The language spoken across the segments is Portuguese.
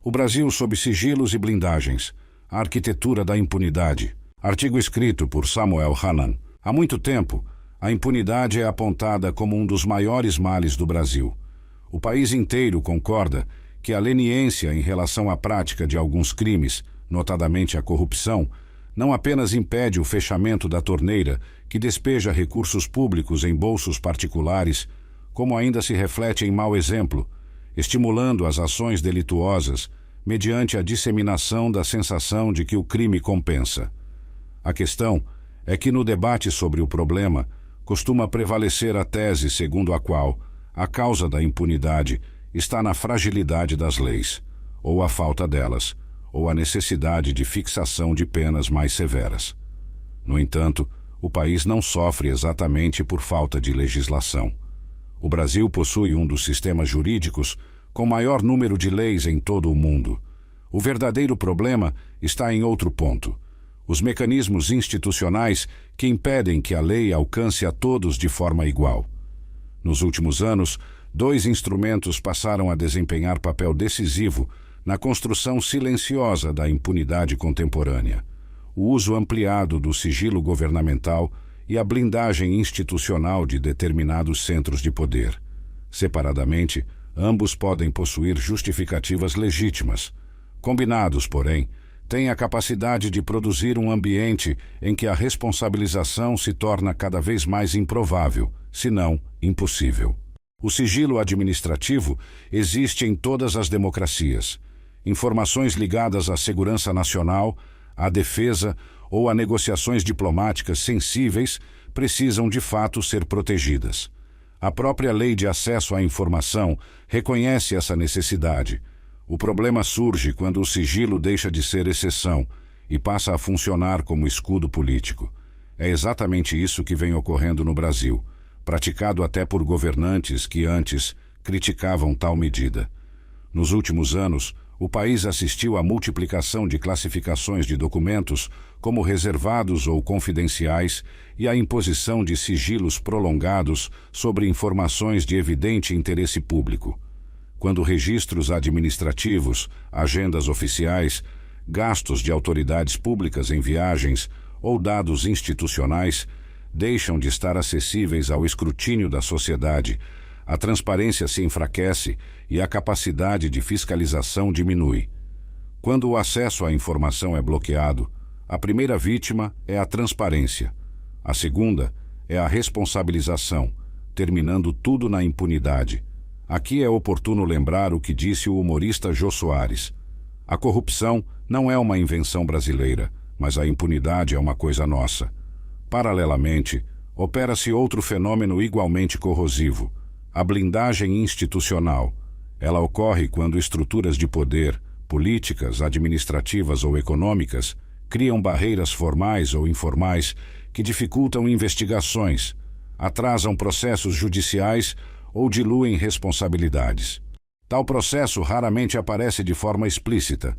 O Brasil sob sigilos e blindagens. A arquitetura da impunidade. Artigo escrito por Samuel Hanan. Há muito tempo, a impunidade é apontada como um dos maiores males do Brasil. O país inteiro concorda que a leniência em relação à prática de alguns crimes, notadamente a corrupção, não apenas impede o fechamento da torneira que despeja recursos públicos em bolsos particulares, como ainda se reflete em mau exemplo, estimulando as ações delituosas mediante a disseminação da sensação de que o crime compensa. A questão é que no debate sobre o problema costuma prevalecer a tese segundo a qual a causa da impunidade está na fragilidade das leis, ou a falta delas, ou a necessidade de fixação de penas mais severas. No entanto, o país não sofre exatamente por falta de legislação. O Brasil possui um dos sistemas jurídicos com maior número de leis em todo o mundo. O verdadeiro problema está em outro ponto: os mecanismos institucionais que impedem que a lei alcance a todos de forma igual. Nos últimos anos, 2 instrumentos passaram a desempenhar papel decisivo na construção silenciosa da impunidade contemporânea: o uso ampliado do sigilo governamental e a blindagem institucional de determinados centros de poder. Separadamente, ambos podem possuir justificativas legítimas. Combinados, porém, têm a capacidade de produzir um ambiente em que a responsabilização se torna cada vez mais improvável, se não impossível. O sigilo administrativo existe em todas as democracias. Informações ligadas à segurança nacional, à defesa ou a negociações diplomáticas sensíveis precisam de fato ser protegidas. A própria Lei de Acesso à Informação reconhece essa necessidade. O problema surge quando o sigilo deixa de ser exceção e passa a funcionar como escudo político. É exatamente isso que vem ocorrendo no Brasil, praticado até por governantes que antes criticavam tal medida. Nos últimos anos, o país assistiu à multiplicação de classificações de documentos como reservados ou confidenciais e à imposição de sigilos prolongados sobre informações de evidente interesse público. Quando registros administrativos, agendas oficiais, gastos de autoridades públicas em viagens ou dados institucionais deixam de estar acessíveis ao escrutínio da sociedade, a transparência se enfraquece e a capacidade de fiscalização diminui. Quando o acesso à informação é bloqueado, a primeira vítima é a transparência. A segunda é a responsabilização, terminando tudo na impunidade. Aqui é oportuno lembrar o que disse o humorista Jô Soares: a corrupção não é uma invenção brasileira, mas a impunidade é uma coisa nossa. Paralelamente, opera-se outro fenômeno igualmente corrosivo: a blindagem institucional. Ela ocorre quando estruturas de poder, políticas, administrativas ou econômicas, criam barreiras formais ou informais que dificultam investigações, atrasam processos judiciais ou diluem responsabilidades. Tal processo raramente aparece de forma explícita.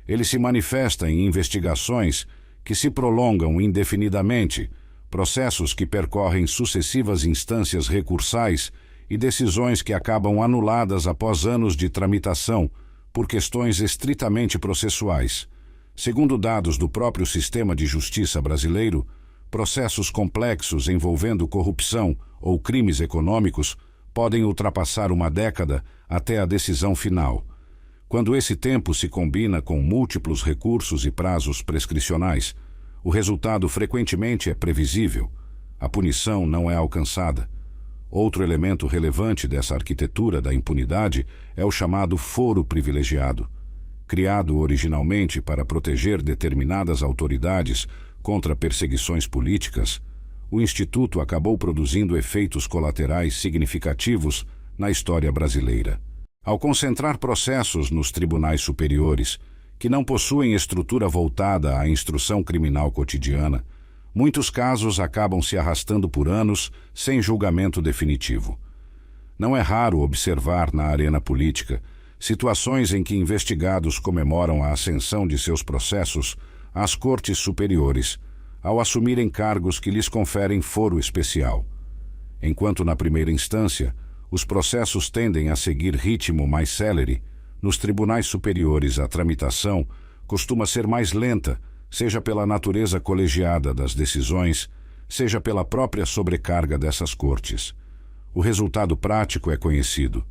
Ele se manifesta em investigações que se prolongam indefinidamente, processos que percorrem sucessivas instâncias recursais e decisões que acabam anuladas após anos de tramitação por questões estritamente processuais. Segundo dados do próprio sistema de justiça brasileiro, processos complexos envolvendo corrupção ou crimes econômicos podem ultrapassar uma década até a decisão final. Quando esse tempo se combina com múltiplos recursos e prazos prescricionais, o resultado frequentemente é previsível. A punição não é alcançada. Outro elemento relevante dessa arquitetura da impunidade é o chamado foro privilegiado. Criado originalmente para proteger determinadas autoridades contra perseguições políticas, o Instituto acabou produzindo efeitos colaterais significativos na história brasileira. Ao concentrar processos nos tribunais superiores, que não possuem estrutura voltada à instrução criminal cotidiana, muitos casos acabam se arrastando por anos sem julgamento definitivo. Não é raro observar na arena política situações em que investigados comemoram a ascensão de seus processos às cortes superiores, ao assumirem cargos que lhes conferem foro especial. Enquanto na primeira instância, os processos tendem a seguir ritmo mais célere, Nos tribunais superiores, a tramitação costuma ser mais lenta, seja pela natureza colegiada das decisões, seja pela própria sobrecarga dessas cortes. O resultado prático é conhecido.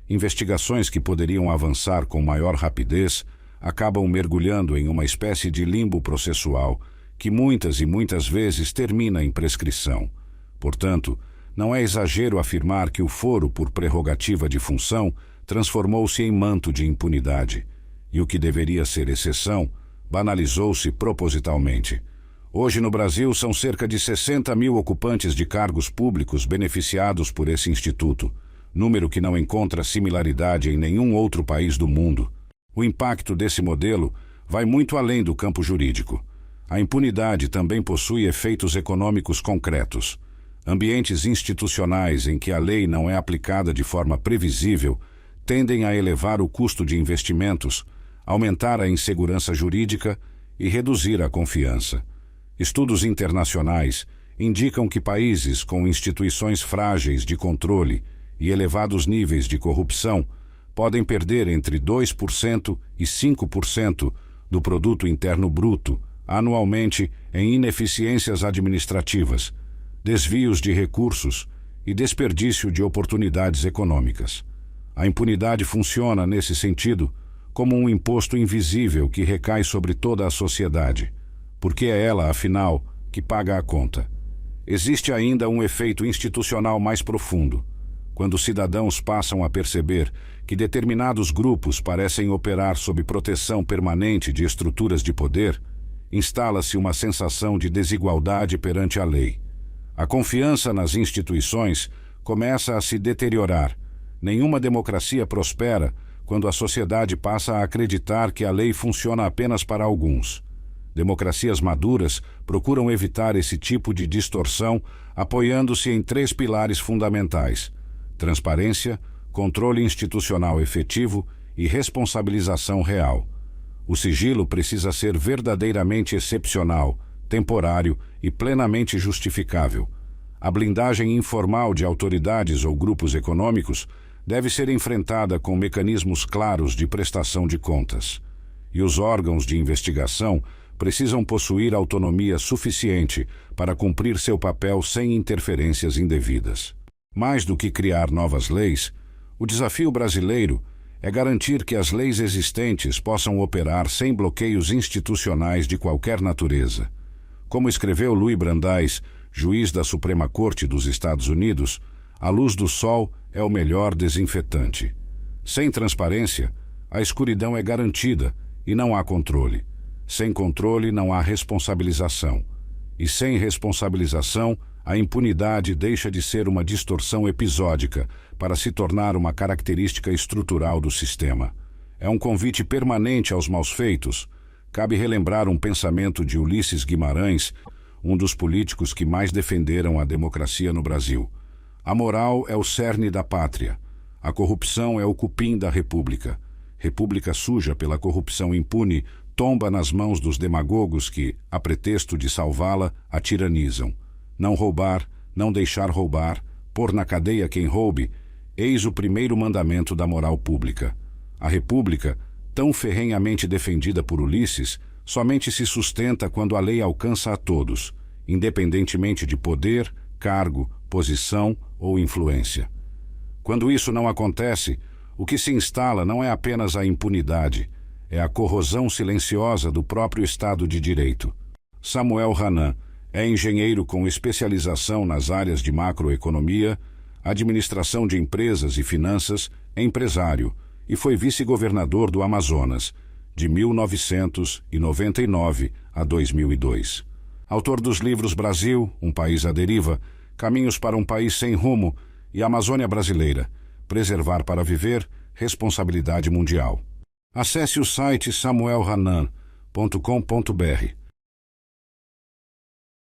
Investigações que poderiam avançar com maior rapidez acabam mergulhando em uma espécie de limbo processual que muitas e muitas vezes termina em prescrição. Portanto, não é exagero afirmar que o foro por prerrogativa de função transformou-se em manto de impunidade, e o que deveria ser exceção banalizou-se propositalmente. Hoje no Brasil são cerca de 60 mil ocupantes de cargos públicos beneficiados por esse instituto, número que não encontra similaridade em nenhum outro país do mundo. O impacto desse modelo vai muito além do campo jurídico. A impunidade também possui efeitos econômicos concretos. Ambientes institucionais em que a lei não é aplicada de forma previsível tendem a elevar o custo de investimentos, aumentar a insegurança jurídica e reduzir a confiança. Estudos internacionais indicam que países com instituições frágeis de controle e elevados níveis de corrupção podem perder entre 2% e 5% do produto interno bruto anualmente em ineficiências administrativas, desvios de recursos e desperdício de oportunidades econômicas. A impunidade funciona, nesse sentido, como um imposto invisível que recai sobre toda a sociedade, porque é ela, afinal, que paga a conta. Existe ainda um efeito institucional mais profundo. Quando cidadãos passam a perceber que determinados grupos parecem operar sob proteção permanente de estruturas de poder, instala-se uma sensação de desigualdade perante a lei. A confiança nas instituições começa a se deteriorar. Nenhuma democracia prospera quando a sociedade passa a acreditar que a lei funciona apenas para alguns. Democracias maduras procuram evitar esse tipo de distorção apoiando-se em 3 pilares fundamentais: transparência, controle institucional efetivo e responsabilização real. O sigilo precisa ser verdadeiramente excepcional, temporário e plenamente justificável. A blindagem informal de autoridades ou grupos econômicos deve ser enfrentada com mecanismos claros de prestação de contas. E os órgãos de investigação precisam possuir autonomia suficiente para cumprir seu papel sem interferências indevidas. Mais do que criar novas leis, o desafio brasileiro é garantir que as leis existentes possam operar sem bloqueios institucionais de qualquer natureza. Como escreveu Louis Brandeis, juiz da Suprema Corte dos Estados Unidos, a luz do sol é o melhor desinfetante. Sem transparência, a escuridão é garantida e não há controle. Sem controle, não há responsabilização. E sem responsabilização, a impunidade deixa de ser uma distorção episódica para se tornar uma característica estrutural do sistema. É um convite permanente aos maus-feitos. Cabe relembrar um pensamento de Ulisses Guimarães, um dos políticos que mais defenderam a democracia no Brasil. A moral é o cerne da pátria. A corrupção é o cupim da república. República suja pela corrupção impune tomba nas mãos dos demagogos que, a pretexto de salvá-la, a tiranizam. Não roubar, não deixar roubar, pôr na cadeia quem roube, eis o primeiro mandamento da moral pública. A república, tão ferrenhamente defendida por Ulisses, somente se sustenta quando a lei alcança a todos, independentemente de poder, cargo, posição ou influência. Quando isso não acontece, o que se instala não é apenas a impunidade, é a corrosão silenciosa do próprio Estado de Direito. Samuel Hanan é engenheiro com especialização nas áreas de macroeconomia, administração de empresas e finanças, empresário, e foi vice-governador do Amazonas, de 1999 a 2002. Autor dos livros Brasil, Um País à Deriva, Caminhos para um País Sem Rumo e Amazônia Brasileira, Preservar para Viver, Responsabilidade Mundial. Acesse o site samuelhanan.com.br.